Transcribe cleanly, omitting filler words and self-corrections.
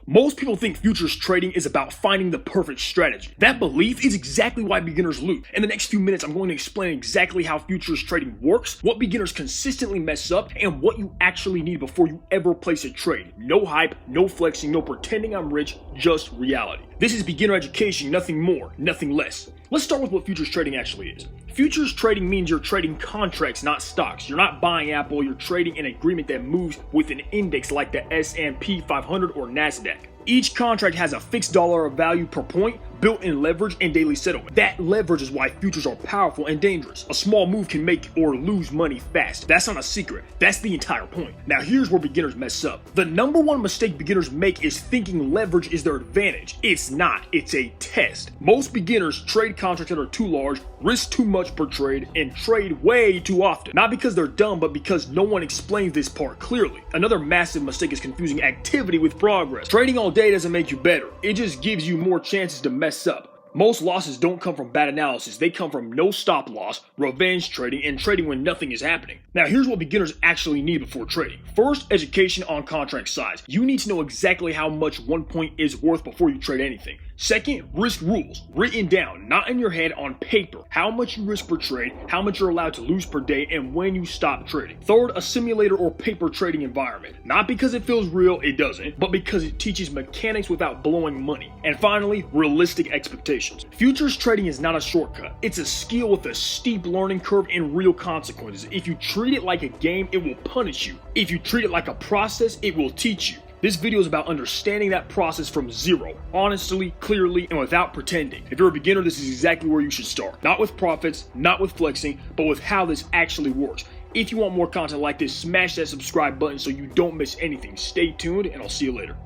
Most people think futures trading is about finding the perfect strategy. That belief is exactly why beginners lose. In the next few minutes, I'm going to explain exactly how futures trading works, what beginners consistently mess up, and what you actually need before you ever place a trade. No hype, no flexing, no pretending I'm rich, just reality. This is beginner education, nothing more, nothing less. Let's start with what futures trading actually is. Futures trading means you're trading contracts, not stocks. You're not buying Apple, you're trading an agreement that moves with an index like the S&P 500 or NASDAQ. Each contract has a fixed dollar of value per point, built-in leverage, and daily settlement. That leverage is why futures are powerful and dangerous. A small move can make or lose money fast. That's not a secret. That's the entire point. Now here's where beginners mess up. The number one mistake beginners make is thinking leverage is their advantage. It's not. It's a test. Most beginners trade contracts that are too large, risk too much per trade, and trade way too often. Not because they're dumb, but because no one explains this part clearly. Another massive mistake is confusing activity with progress. Trading all day doesn't make you better. It just gives you more chances to mess up. Most losses don't come from bad analysis. They come from no stop loss, revenge trading, and trading when nothing is happening. Now here's what beginners actually need before trading. First, education on contract size. You need to know exactly how much one point is worth before you trade anything. Second, risk rules, written down, not in your head, on paper. How much you risk per trade, how much you're allowed to lose per day, and when you stop trading. Third, a simulator or paper trading environment. Not because it feels real, it doesn't, but because it teaches mechanics without blowing money. And finally, realistic expectations. Futures trading is not a shortcut. It's a skill with a steep learning curve and real consequences. If you treat it like a game, it will punish you. If you treat it like a process, it will teach you. This video is about understanding that process from zero, honestly, clearly, and without pretending. If you're a beginner, this is exactly where you should start. Not with profits, not with flexing, but with how this actually works. If you want more content like this, smash that subscribe button so you don't miss anything. Stay tuned, and I'll see you later.